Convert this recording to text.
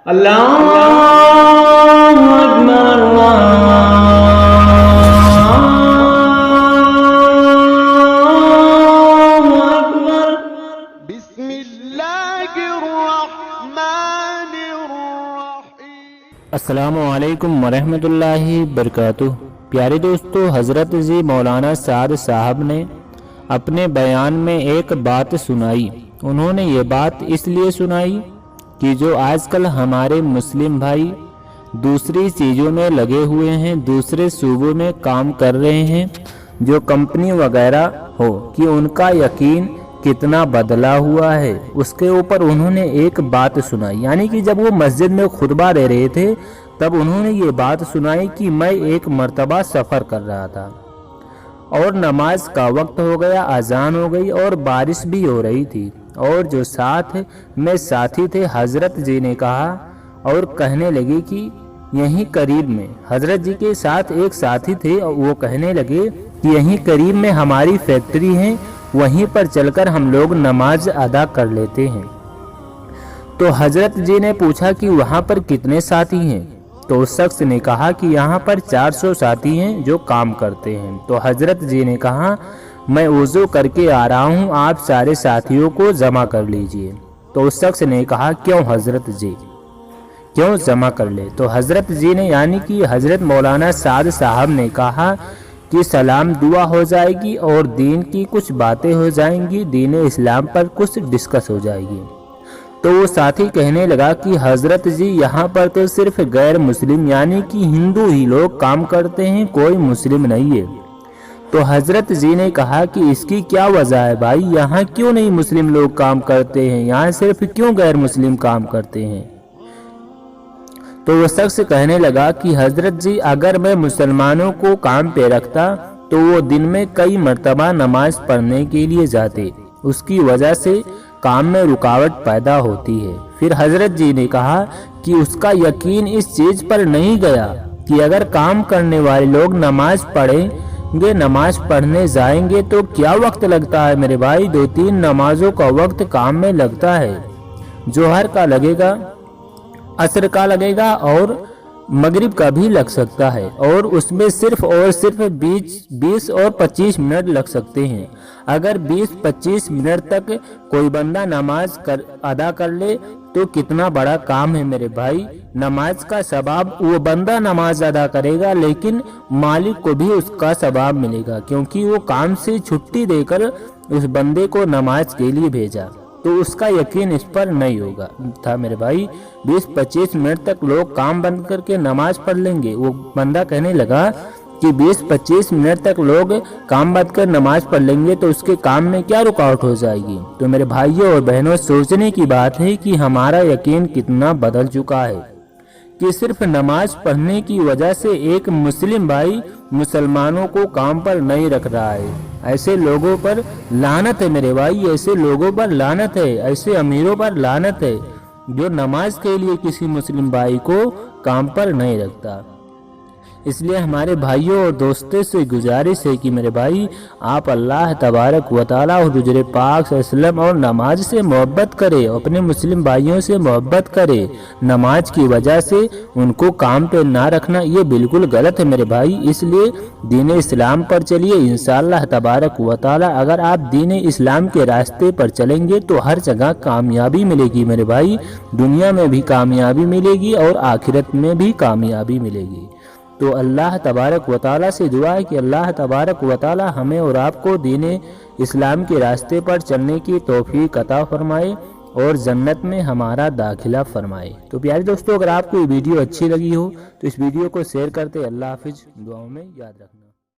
اللہ اکبر بسم اللہ الرحمن الرحیم۔ السلام علیکم ورحمۃ اللہ وبرکاتہ۔ پیارے دوستو، حضرت مولانا سعد صاحب نے اپنے بیان میں ایک بات سنائی۔ انہوں نے یہ بات اس لیے سنائی کہ جو آج کل ہمارے مسلم بھائی دوسری چیزوں میں لگے ہوئے ہیں، دوسرے صوبوں میں کام کر رہے ہیں، جو کمپنی وغیرہ ہو، کہ ان کا یقین کتنا بدلا ہوا ہے، اس کے اوپر انہوں نے ایک بات سنائی۔ یعنی کہ جب وہ مسجد میں خطبہ دے رہے تھے تب انہوں نے یہ بات سنائی کہ میں ایک مرتبہ سفر کر رہا تھا اور نماز کا وقت ہو گیا، اذان ہو گئی اور بارش بھی ہو رہی تھی، اور جو ساتھ میں ساتھی تھے حضرت جی نے کہا اور کہنے لگے کہ یہیں قریب میں، حضرت جی کے ساتھ ایک ساتھی تھے اور وہ کہنے لگے کہ یہیں قریب میں ہماری فیکٹری ہے، وہیں پر چل کر ہم لوگ نماز ادا کر لیتے ہیں۔ تو حضرت جی نے پوچھا کہ وہاں پر کتنے ساتھی ہیں؟ تو اس شخص نے کہا کہ یہاں پر 400 ساتھی ہیں جو کام کرتے ہیں۔ تو حضرت جی نے کہا میں وضو کر کے آ رہا ہوں، آپ سارے ساتھیوں کو جمع کر لیجئے۔ تو اس شخص نے کہا کیوں حضرت جی، کیوں جمع کر لے؟ تو حضرت جی نے یعنی کہ حضرت مولانا سعد صاحب نے کہا کہ سلام دعا ہو جائے گی اور دین کی کچھ باتیں ہو جائیں گی، دین اسلام پر کچھ ڈسکس ہو جائے گی۔ تو وہ ساتھی کہنے لگا کہ حضرت جی یہاں پر تو صرف غیر مسلم یعنی کہ ہندو ہی لوگ کام کرتے ہیں، کوئی مسلم نہیں ہے۔ تو حضرت جی نے کہا کہ اس کی کیا وجہ ہے بھائی، یہاں کیوں نہیں مسلم لوگ کام کرتے ہیں، یہاں صرف کیوں غیر مسلم کام کرتے ہیں؟ تو وہ شخص کہنے لگا کہ حضرت جی اگر میں مسلمانوں کو کام پہ رکھتا تو وہ دن میں کئی مرتبہ نماز پڑھنے کے لیے جاتے، اس کی وجہ سے کام میں رکاوٹ پیدا ہوتی ہے۔ پھر حضرت جی نے کہا کہ اس کا یقین اس چیز پر نہیں گیا کہ اگر کام کرنے والے لوگ نماز پڑھیں گے، نماز پڑھنے جائیں گے تو کیا وقت لگتا ہے میرے بھائی، 2-3 نمازوں کا وقت کام میں لگتا ہے، ظہر کا لگے گا، عصر کا لگے گا اور مغرب کا بھی لگ سکتا ہے، اور اس میں صرف اور صرف 20 اور 25 منٹ لگ سکتے ہیں۔ اگر 20-25 منٹ تک کوئی بندہ نماز ادا کر لے تو کتنا بڑا کام ہے میرے بھائی۔ نماز کا ثواب وہ بندہ نماز ادا کرے گا لیکن مالک کو بھی اس کا ثواب ملے گا، کیونکہ وہ کام سے چھٹی دے کر اس بندے کو نماز کے لیے بھیجا، تو اس کا یقین اس پر نہیں ہوگا تھا میرے بھائی۔ 20-25 منٹ تک لوگ کام بند کر کے نماز پڑھ لیں گے۔ وہ بندہ کہنے لگا کہ 20-25 منٹ تک لوگ کام بند کر نماز پڑھ لیں گے تو اس کے کام میں کیا رکاوٹ ہو جائے گی؟ تو میرے بھائیوں اور بہنوں، سوچنے کی بات ہے کہ ہمارا یقین کتنا بدل چکا ہے کہ صرف نماز پڑھنے کی وجہ سے ایک مسلم بھائی مسلمانوں کو کام پر نہیں رکھ رہا ہے۔ ایسے لوگوں پر لعنت ہے میرے بھائی، ایسے لوگوں پر لعنت ہے، ایسے امیروں پر لعنت ہے جو نماز کے لیے کسی مسلم بھائی کو کام پر نہیں رکھتا۔ اس لیے ہمارے بھائیوں اور دوستوں سے گزارش ہے کہ میرے بھائی آپ اللہ تبارک و تعالیٰ اور حضور پاک صلی اللہ علیہ وسلم اور نماز سے محبت کرے، اپنے مسلم بھائیوں سے محبت کرے۔ نماز کی وجہ سے ان کو کام پہ نہ رکھنا یہ بالکل غلط ہے میرے بھائی۔ اس لیے دین اسلام پر چلیے، انشاءاللہ تبارک و تعالیٰ اگر آپ دین اسلام کے راستے پر چلیں گے تو ہر جگہ کامیابی ملے گی میرے بھائی، دنیا میں بھی کامیابی ملے گی اور آخرت میں بھی کامیابی ملے گی۔ تو اللہ تبارک و تعالیٰ سے دعا ہے کہ اللہ تبارک و تعالیٰ ہمیں اور آپ کو دین اسلام کے راستے پر چلنے کی توفیق عطا فرمائے اور جنت میں ہمارا داخلہ فرمائے۔ تو پیارے دوستو، اگر آپ کو یہ ویڈیو اچھی لگی ہو تو اس ویڈیو کو شیئر کرتے اللہ حافظ، دعاؤں میں یاد رکھنا۔